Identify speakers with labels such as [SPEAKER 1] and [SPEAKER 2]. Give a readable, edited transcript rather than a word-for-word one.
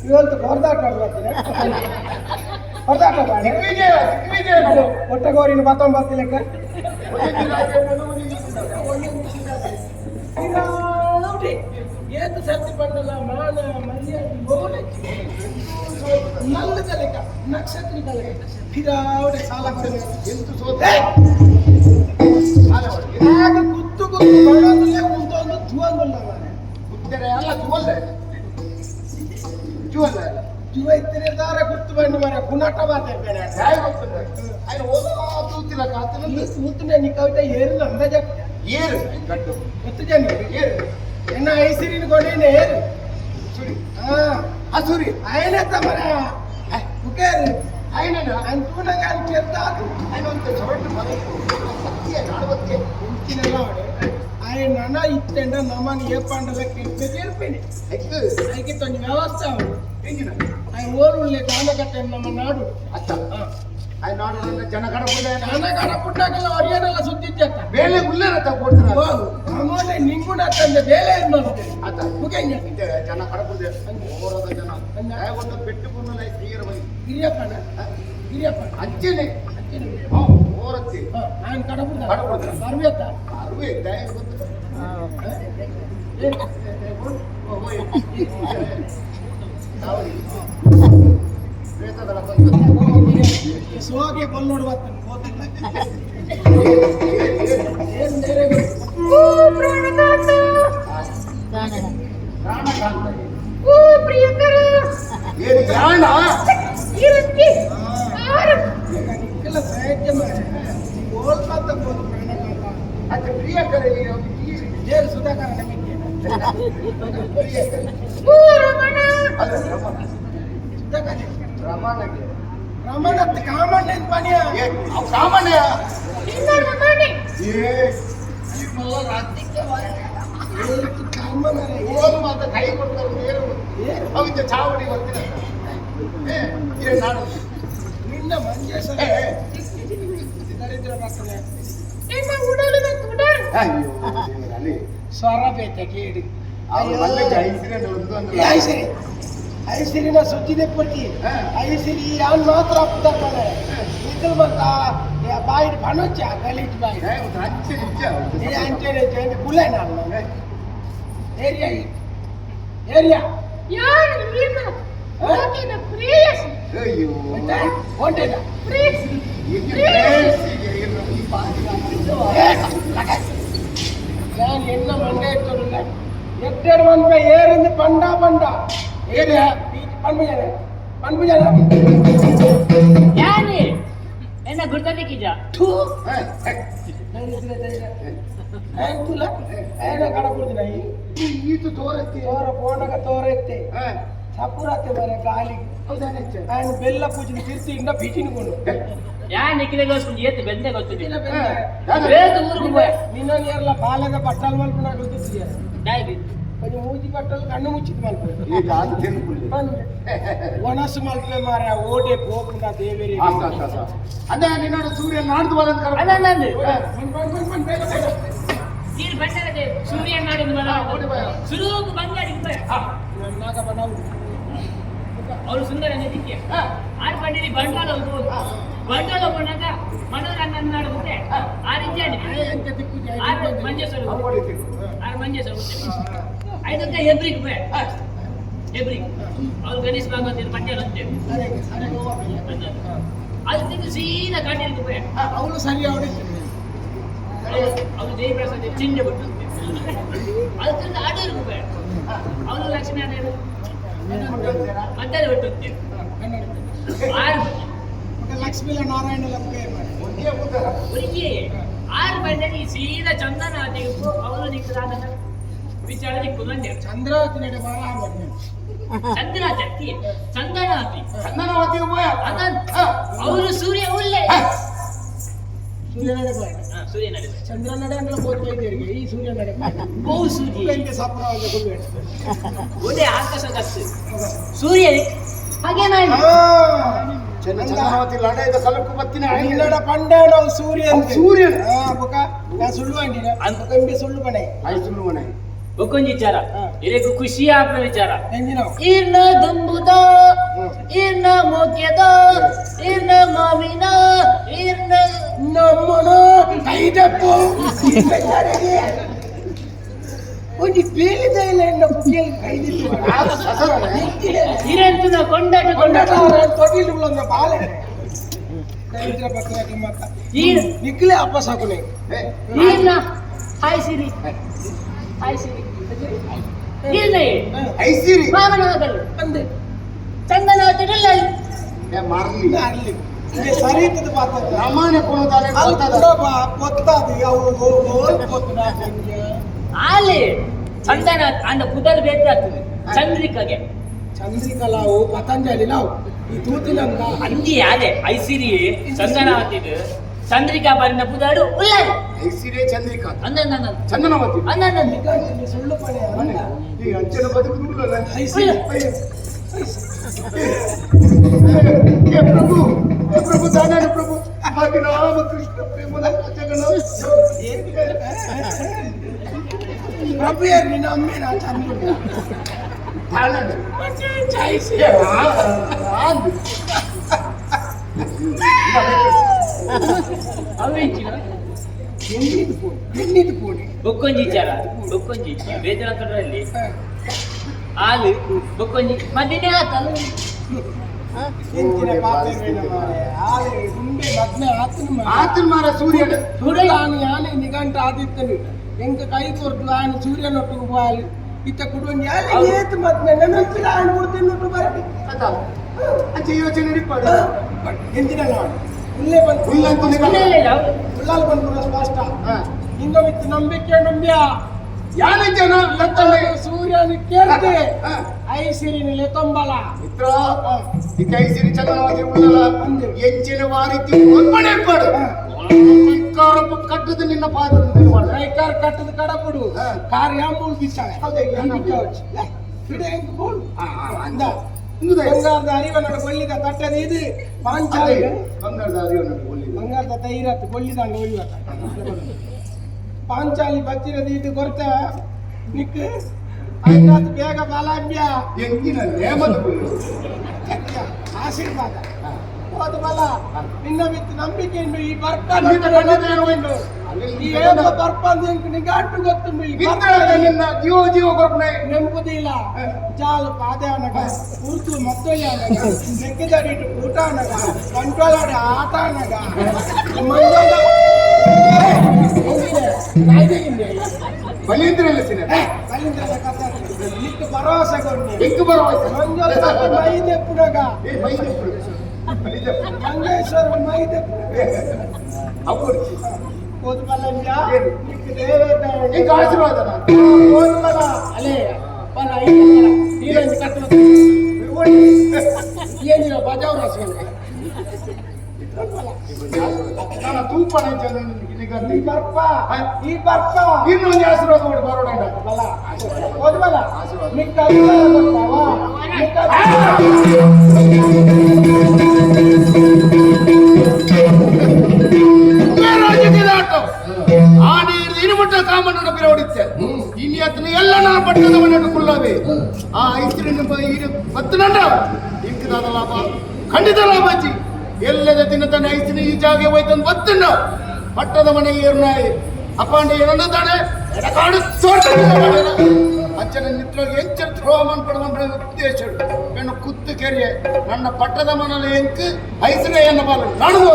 [SPEAKER 1] ಇವತ್ತು ಹೊರದಾಟ ಹೊರದಾಟ ಒಟ್ಟಗೋರಿನ ಬಾತೊಂದು ಬರ್ತಿಲ್ಲಕ್ಕ ಏತು ಸರ್ತಿ ಪಂಡಲ ಮಾನ ಮರ್ಯಾದೆ ನಲ್ಲದ ಲೆಕ್ಕ ನಕ್ಷತ್ರದ ಲೆಕ್ಕ ಫಿರಾವಡೆ ಸಾಲ ಎಂತು ಸೋತೆ ಕುತ್ತು ಕುತ್ತು ಬರೋದಲ್ಲೇ ಕುಂತೊಂದು ಜುವಲ್ಲ ಕುತ್ತರೆ ಅಲ್ಲ ಜುವಲ್ಲ ಜುವ ಇತ್ತಿರದಾರ ಕುತ್ತು ಬಂದು ಮರ ಕುನಾಟ ಮಾತಾಡ್ಬೇಡ ఆయన ఓదుతుల కాతలు కూతునే నీ కవిత ఏరు అందా చెప్ప ఏరు గట్టు కొత్త జని ఏరు ఎన్న ఐసిరిని కొనేనే ఏరు సుడి ఆ సుడి ఆయనే తమర కుకేరు ఆయనన అంతునగా చెప్తాడు ఆయన అంత చొరటు మరకు సత్య నాడవత్య ఇంకినలాడే ఆయన నన్న ఇట్టండ నమని ఏ పండలకి చేర్పిని ఐకి తని వ్యవస్థ ఎంగిన ఆయన ఓరులే కానకట్ట నమ్మ నాడు అచ్చ ఆయన ಜನ ಕಡಪುಟ್ಟಾಗೆಲ್ಲ ಹರಿಯಾಣೆಲ್ಲ ಸುದ್ದಿತ್ತ ಬೇಳೆ ಉಳ್ಳೇರತ್ತ ಕೊಡ್ತಾರೆ ಆಮೇಲೆ ನಿಂಗುಣ ತಂದೆ ಬೇಳೆ ಮಾಡ್ತೇನೆ ಆತ ಮುಖಂಗೆ ಜನ ಕಡಪುದೆ ಓರದ ಜನ ಒಂದು ಪೆಟ್ಟು ಪುಣ್ಣಲ ಗಿರಿಯಪ್ಪನ ಅಜ್ಜನೆ ಓರತ್ತಿ ನಾನು ಕಡಪುದ ಅರ್ವೇತ ಅರ್ವೇ ದಯ ಗೊತ್ತು ಸೋಗೆ ಬಲ್ಲೋಡು ಬರ್ತಾನೆ ಸುಧಾಕರ ರಮಣಗೆ ರಮಣತ್ ಕಾಮಣ್ಣ ಪನಿಯ ಕಾಮಣ್ಣ ಇನ್ನ ರಮಣ ಏ ನಿಮ್ಮಲ್ಲ ರಾತ್ರಿಕ್ಕೆ ಕಾಮಣ್ಣ ಓದು ಮಾತ ಕೈ ಕೊಡ್ತಾರೆ ಏನು ಅವಿತ ಚಾವಡಿ ಬರ್ತಿರ ಏ ನಾನು ನಿನ್ನ ಮಂಜೇಶ ದರಿದ್ರ ಬರ್ತಾನೆ ನಿನ್ನ ಉಡಲಿನ ತುಡ ಅಯ್ಯೋ ಅಲ್ಲಿ ಸ್ವರ ಬೇತೆ ಕೇಳಿ ಅಯ್ಯೋ ಐಸಿರಿ ಐಸಿರಿನ ಸುದ್ದಿದೆ ಪಟ್ಟಿ ಐಸಿರಿ ಯಾನ್ ಮಾತ್ರ ಅಪ್ಪದಾರೆ ನಿಖಲ್ ಬಂತ ಬಾಯಿ ಬಣಚ್ಚ ಗಲೀಜ್ ಬಾಯಿ ಅಂಚೆ ಕುಲೆ ನಾನು ಏರಿಯಾ ಏರಿಯಾ ಯಾರು ನೀನು ಓಕೆನ ಪ್ರೇಯಸ್ ಅಯ್ಯೋ ಓಟೆದ ಪ್ರೇಯಸ್ ഞാൻ എന്ന മണ്ടേറ്റുള്ള എട്ടര മൺപ ഏറുന്ന് പണ്ടാ പണ്ടാ ഏരിയ പൺപുജാന
[SPEAKER 2] ಯಾನಿ ಎನ್ನ ಗುರ್ತದಿಕ್ಕಿಜ
[SPEAKER 1] ಥೂ ತುಲ ಏನ ಕಡಪುಡ್ದಿನ ಈತು ತೋರತ್ತೆ ತೋರ ಪೋಣಗ ತೋರತ್ತೆ ಸಪುರತ್ತೆ ಮರೆ ಗಾಲಿಗೆ ఆయన ಬೆಲ್ಲ ಪೂಜೆ ತಿರ್ತಿ ಇಂದ ಬಿಜಿನಿಕೊಂಡು
[SPEAKER 2] ಯಾನ್ ನಿಕ್ಕಿದೆ ಗೊತ್ತು ಏತು ಬೆಂದೆ ಗೊತ್ತಿಲ್ಲ
[SPEAKER 1] ನಿನ್ನ ನೀರ್ಲ ಬಾಲದ ಬಟ್ಟಲ್ ಮಲ್ಪನ ಗೊತ್ತಿದ್ಯಾ కొంచెం మూతి బట్టలు కన్ను ముచ్చిది మల్పే ಒಣಸು ಮಲ್ಪೆ ಮಾರ ಓಟೆ ಹೋಗ್ತಾ ದೇವೇರಿ
[SPEAKER 3] ಅದೇ ನಿನ್ನೋಡು ಸೂರ್ಯ ನಾಡ್ದು ಬರೋದು
[SPEAKER 2] ನೀನು ಬಂದರೆ ಸೂರ್ಯ ನಾಡಿದ್ದು ಸುರುಗು ಬಂಗಾಡಿ ಅವರು ಸುಂದರ ನದಿಕ್ಕೆ ಆರು ಬಂಡಿರಿ ಬಂಡಾಲ ಹೋಗ್ಬೋದು ಬಂಡಾಲ ಹೋಗೋಣಾಗ ಮನೋರಂಜನೆ ನಾಡುತ್ತೆ ಆ ರೀತಿ ಆರು ಮಂಜೇಶ್ವರ ಐದಕ್ಕೆ ಹೆಬ್ರಿಗೆ ಬೇ ಹೆಬ್ರಿಗೆ ಅವ್ರು ಗಣೇಶ್ ಭಾಗವತ ಪಂಡ್ಯ ಅಂತೇವೆ ಅದು ಸೀದಾ ಕಾಟಿಗೆ ಬೇ
[SPEAKER 1] ಅವಳು ಸರಿ ಅವಳು
[SPEAKER 2] ದೇವಿ ಪ್ರಸಾದ ಚಿಂಡೆ ಬಿಟ್ಟಂತೆ ಅದರಿಂದ ಆಡೋರ್ಗು ಬೇಡ ಅವನು ಲಕ್ಷ್ಮೀ ನಾರಾಯಣ ಮಧ್ಯಾಹ್ನ ಬಿಟ್ಟಂತೆ
[SPEAKER 1] ಲಕ್ಷ್ಮೀ ನಾರಾಯಣ
[SPEAKER 2] ಒರಿಗೆ 6 ಬಂದಲ್ಲಿ ಸೀದಾ ಚಂದನಾತಿಗೆ ಅವರು ನಿಂತಾದ ವಿಚಾರ ದಿಕ್ಕುಂಡೆ
[SPEAKER 1] ಚಂದ್ರಾವತಿ ನಡೆ ಬಾರ
[SPEAKER 2] ಚಂದ್ರಾವತಿ ಚಂದನಾತಿ
[SPEAKER 3] ಚಂದನಾವತಿ
[SPEAKER 2] ಅವರು ಸೂರ್ಯ ಉಳ್ಳೆ
[SPEAKER 1] ಸೂರ್ಯ ನಡೆ ಬಾರ
[SPEAKER 2] ಸೂರ್ಯ ನಡೆ
[SPEAKER 1] ಚಂದ್ರ ನಡೆ ಅಂದ್ರೆ ಬೋಧವೈದ್ಯರಿಗೆ ಈ ಸೂರ್ಯ ನಡೆ
[SPEAKER 2] ಬಹು ಸೂರ್ಯ
[SPEAKER 1] ಎಂತೆ ಸಪ್ರವಾಗಿ ಗುರುಬೇಡ
[SPEAKER 2] ಒಳ್ಳೆ ಆಕಾಶದಷ್ಟು ಸೂರ್ಯ ಹಾಗೆ ನಾನು
[SPEAKER 3] ಚಂದನಾವತಿ ಲಡೆದ ಸಲಕು ಬತ್ತಿನ
[SPEAKER 1] ನಿನ್ನಡ ಪಂಡಾಣ ಸೂರ್ಯ
[SPEAKER 3] ಸೂರ್ಯ
[SPEAKER 1] ಬುಕ ನಾ ಸುಳ್ಳು ಅಂಡಿನ ಅಂತ ಕಂಬಿ ಸುಳ್ಳು ಬಣೆ
[SPEAKER 3] ಆಯ್ ಸುಳ್ಳು ಬಣೆ
[SPEAKER 2] ಬೊಕ್ಕೊಂಜಿ ವಿಚಾರ
[SPEAKER 1] ಹಾ.
[SPEAKER 2] ಇರಕು ಖುಷಿ ಆಪದ ವಿಚಾರ
[SPEAKER 1] ಹೆಂಗಿನ
[SPEAKER 2] ಈರ್ನ ದುಂಬುದ ಈರ್ನ ಮೋಕ್ಯದ ಈರ್ನ ಮಾವಿನ ಈರ್ನ
[SPEAKER 1] ನಮ್ಮನ ಕೈದಪ್ಪು ಒಂದು ಬೀಳಿದ ಇಲ್ಲ ಇನ್ನು ಕುಕ್ಕಿಯಲ್ಲಿ ಕೈದಿತ್ತು
[SPEAKER 2] ಇರಂತನ ಕೊಂಡಾಟ ಕೊಂಡಾಟ
[SPEAKER 1] ತೊಟ್ಟಿಲು ಒಂದು ಬಾಲೆ ದರಿದ್ರ ಬರ್ತದೆ ಮತ್ತ
[SPEAKER 2] ಈರ್
[SPEAKER 1] ನಿಕ್ಲೆ ಅಪ್ಪ ಸಾಕುನೆ
[SPEAKER 2] ಈರ್ನ ಹಾಯ್ ಸಿರಿ ಹಾಯ್ ಸಿರಿ ಈರ್ನ
[SPEAKER 3] ಐಸಿರಿ
[SPEAKER 2] ಮಾವನಗಲ್
[SPEAKER 1] ಅಂದೆ
[SPEAKER 2] ಚಂದನವತಿರಲ್ಲ
[SPEAKER 3] ಮಾರ್ಲಿ
[SPEAKER 1] ಅಲ್ಲಿ ಇದು ಸರಿತದ ಪಾತ್ರ
[SPEAKER 3] ಸಾಮಾನ್ಯ ಕೊನೋದಾನೆ
[SPEAKER 1] ಅಲ್ಲಿ
[SPEAKER 3] ಗೊತ್ತದ
[SPEAKER 1] ಕೂಡ ಪೊತ್ತಾದು ಯಾವ ಪೊತ್ತದ
[SPEAKER 2] ಆಲೆ ಚಂದನ ಅಂದ ಕುದಲ್ ಬೇಕಾಗ್ತದೆ ಚಂದ್ರಿಕಗೆ
[SPEAKER 1] ಚಂದ್ರಿಕಲಾವು ಪತಂಜಲಿ ನಾವು ಈ ತೂತಿನಂದ
[SPEAKER 2] ಅಂದಿ ಆಲೆ ಐಸಿರಿ ಚಂದನವತಿದು ಚಂದ್ರಿಕಾ ಬರಿನ ಪುದಾಡು ಉಳ್ಳಾಲ
[SPEAKER 3] ಐಸಿರೇ ಚಂದ್ರಿಕಾ
[SPEAKER 2] ಅಂದ
[SPEAKER 3] ಚಂದನವತಿ
[SPEAKER 2] ಅಂದ
[SPEAKER 1] ಸುಳ್ಳು ಪಡೆ ಅಲ್ಲ
[SPEAKER 3] ಈ ಅಂಚನ ಬದುಕುಲ್ಲ
[SPEAKER 1] ಐಸಿ
[SPEAKER 3] ಹೇ ಪ್ರಭು ದಾನನು ಪ್ರಭು ಹಾಗೆ ರಾಮ ಕೃಷ್ಣ ಪ್ರೇಮದ ಜಗನ್ನಾಥ
[SPEAKER 1] ಪ್ರಭು ಯಾರು ನಿನ್ನ ಅಮ್ಮೇನ ಚಂದ್ರ
[SPEAKER 3] ದಾನನು
[SPEAKER 1] ಚಾಯ್ಸಿ
[SPEAKER 2] ಅವೇಂಚಿನ
[SPEAKER 1] ಹೆಣ್ಣಿದು ಪೋಣಿ
[SPEAKER 2] ಬೊಕ್ಕೊಂಜಿ ವಿಚಾರ ಬೊಕ್ಕೊಂಜಿ ಬೇಜಾರ ಕಡ್ರಲ್ಲಿ ಹಾಲು ಬೊಕ್ಕೊಂಜಿ ಮದ್ದಿನೇ ಆತಲ್ಲ
[SPEAKER 1] ಎಂತಿನ ಪಾತ್ರೆಗಳನ್ನ ಮಾರೆ ಆಲೆ ಗುಂಡೆ ಮದ್ನೆ ಆತನ
[SPEAKER 3] ಆತನ ಮಾರ ಸೂರ್ಯನ
[SPEAKER 1] ಸುಡಲಾನು ಯಾನೆ ನಿಗಂಟ ಆದಿತ್ತನು ಎಂಕ ಕೈ ಕೊರ್ದು ಆನೆ ಸೂರ್ಯನೊಟ್ಟಿಗೆ ಬಾಲಿ ಇತ್ತ ಕುಡುವನ್ ಯಾಲೆ ಏತ್ ಮದ್ನೆ ನೆನಪಿಲ್ಲ ಆನೆ ಕೊಡ್ತೀನಿ ಬರಡಿ
[SPEAKER 3] ಅದಲ್ಲ ಅಂಚೆ ಯೋಚನೆ ನಡಿಪಾಡ
[SPEAKER 1] ಎಂತಿನ ನಾನು ಇಲ್ಲೇ ಬಂದು
[SPEAKER 3] ಹುಲ್ಲಂತೂ ನಿಗಮ.
[SPEAKER 1] ಉಳ್ಳಾಲ್ ಬಂದು ಸ್ಪಷ್ಟ
[SPEAKER 3] ಹಾ.
[SPEAKER 1] ಇನ್ನೊಮಿತ್ತು ನಂಬಿಕೆ ನಂಬ್ಯ
[SPEAKER 3] ಯಾನ ಜನ ಲತ್ತನೆ
[SPEAKER 1] ಸೂರ್ಯನ ಕೇಳ್ತೆ
[SPEAKER 3] ಹಾ.
[SPEAKER 1] ಐಸಿರಿನಿಲೆ ತೊಂಬಲ
[SPEAKER 3] ಮಿತ್ರ ಈ ಕೈಸಿರಿ ಚಂದನವತಿ ಉಳ್ಳಲ ಎಂಚಿನ ವಾರಿತಿ ಒಲ್ಪಣೆ ಏರ್ಪಾಡು ಕೈಕಾರಪ್ಪ ಕಟ್ಟದ ನಿನ್ನ ಪಾದದ ನಿರ್ಮಾಣ
[SPEAKER 1] ಕೈಕಾರ್ ಕಟ್ಟದ ಕಡಪುಡು
[SPEAKER 3] ಹಾ.
[SPEAKER 1] ಕಾರ್ಯ ಮೂಲ್ ಬಿಚ್ಚಾಳೆ
[SPEAKER 3] ಹೌದೇ,
[SPEAKER 1] ಅಂದ ಬಂಗಾರದ ಅರಿವನ ಕೊಲ್ಲಿದ ತಟ್ಟದ ಇದು ಪಾಂಚಾಲಿ
[SPEAKER 3] ಬಂಗಾರದ ಅರಿವು ನನಗೆ ಒಳ್ಳೆಯದು
[SPEAKER 1] ಬಂಗಾರದ ತೈರತ್ ಕೊಲ್ಲಿದಂಗ ಒಯ್ಯುವತ್ತ ಪಾಂಚಾಲಿ ಬಚ್ಚಿರದ ಇದು ಕೊರತ ನಿಕ್ ಐನಾತ್ ಬೇಗ ಬಾಲಾಂಬ್ಯ
[SPEAKER 3] ಎಂದಿನ ನೇಮದ
[SPEAKER 1] ಆಶೀರ್ವಾದ ಹೋದ ಬಲ ನಿನ್ನ ಮಿತ್ ನಂಬಿಕೆಯುಂಡು ಈ ಬರ್ಪ
[SPEAKER 3] ಖಂಡಿತ, ಖಂಡಿತ ಇರುವೆನು.
[SPEAKER 1] ಈ ಏಕ ಬರ್ಪ ನಿಗಾಟು ಗೊತ್ತುಂಡು ಈ
[SPEAKER 3] ಮಿತ್ರರಾದ ನಿನ್ನ ಜೀವ ಕೊರಪನೆ
[SPEAKER 1] ನೆಂಪುದಿಲ್ಲ ಜಾಲು ಪಾದೆ అనగా ఊర్తు మత్తయ్య అనగా నెక్కిదడిటు ఊట అనగా కంట్రోలాడి ఆట అనగా మందోద
[SPEAKER 3] ಬಲೀಂದ್ರಲ್ಲ ಸಿನ
[SPEAKER 1] ಕಲಿಂದ್ರದ ಕಥೆ ನಿಕ್ಕು ಭರವಸೆ ಕೊಡ್ನಿ
[SPEAKER 3] ಎಂಕು ಭರವಸೆ
[SPEAKER 1] ಮಂಜೋದ ಮೈದೆಪ್ಪುನಗ
[SPEAKER 3] ಏ ಮೈದೆಪ್ಪು
[SPEAKER 1] ಮಂಗೇಶ್ವರ ಮೈದೆಪ್ಪುನಗ
[SPEAKER 3] ಅವ್ರು
[SPEAKER 1] ಕೋದುಬಲ್ಲಂಜ ನಿಕ್ಕು ದೇವೇತ
[SPEAKER 3] ಎಂಕ ಆಶೀರ್ವಾದನ
[SPEAKER 1] ಕೋದುಬಲ್ಲ ಅಲೇ ಬಲ ಈರಂಜ ಕಟ್ಟಲು ಏನಿಲ್ಲ ಬಜಾವ್ ರಾಸಿಗೆ
[SPEAKER 3] ನಾನು ತೂಪಣ
[SPEAKER 1] ಈ ಬರ್ಪ ಈ ಬರ್ಪ
[SPEAKER 3] ಇನ್ನೊಂದು ಆಶೀರ್ವಾದ ಮಾಡಿ ಬರೋಣ
[SPEAKER 1] ಬಲ ಕೋದುಬಲ್ಲ ನಿಕ್ಕ ಅಧಿಕಾರ ಬರ್ತಾವಾ ನಿಕ್ಕ
[SPEAKER 3] ಆನೆ ಇರುಮಟ್ಟ ಕಾಮಣ್ಣನ ಬಿರವಡಿತ್ತೆ ಇನ್ನು ಅತನ ಎಲ್ಲ ನನ್ನ ಪಟ್ಟದವನನ್ನು ಕುಳ್ಳವೆ ಆ ಐಸ್ರಿನ ಪತ್ತನಂಡ ಇಂಕದಾದ ಲಾಭ ಖಂಡಿತ ಲಾಭಾಚಿ ಎಲ್ಲದ ದಿನ ತನ್ನ ಐಸ್ರಿನ ಈ ಜಾಗೆ ಹೋಯ್ತಂದು ಬತ್ತಣ್ಣ ಪಟ್ಟದ ಮನೆ ಏರ್ನಾಯಿ ಅಪ್ಪಾಂಡೆ ಏನಂದಾನೆ ಎಡಕಾಡು ಅಚ್ಚನ ನಿತ್ರಗೆ ಎಂಚರ ದ್ರೋಹಮನ್ ಪಡವಂದ್ರೆ ಉದ್ದೇಶ ಹೆಣ್ಣು ಕುತ್ತು ಕೆರೆಯ ನನ್ನ ಪಟ್ಟದ ಮನೆಯಲ್ಲಿ ಎಂಕ್ ಐಸ್ರೆ ಎನ್ನ ಬಾಲ ನಡೆದು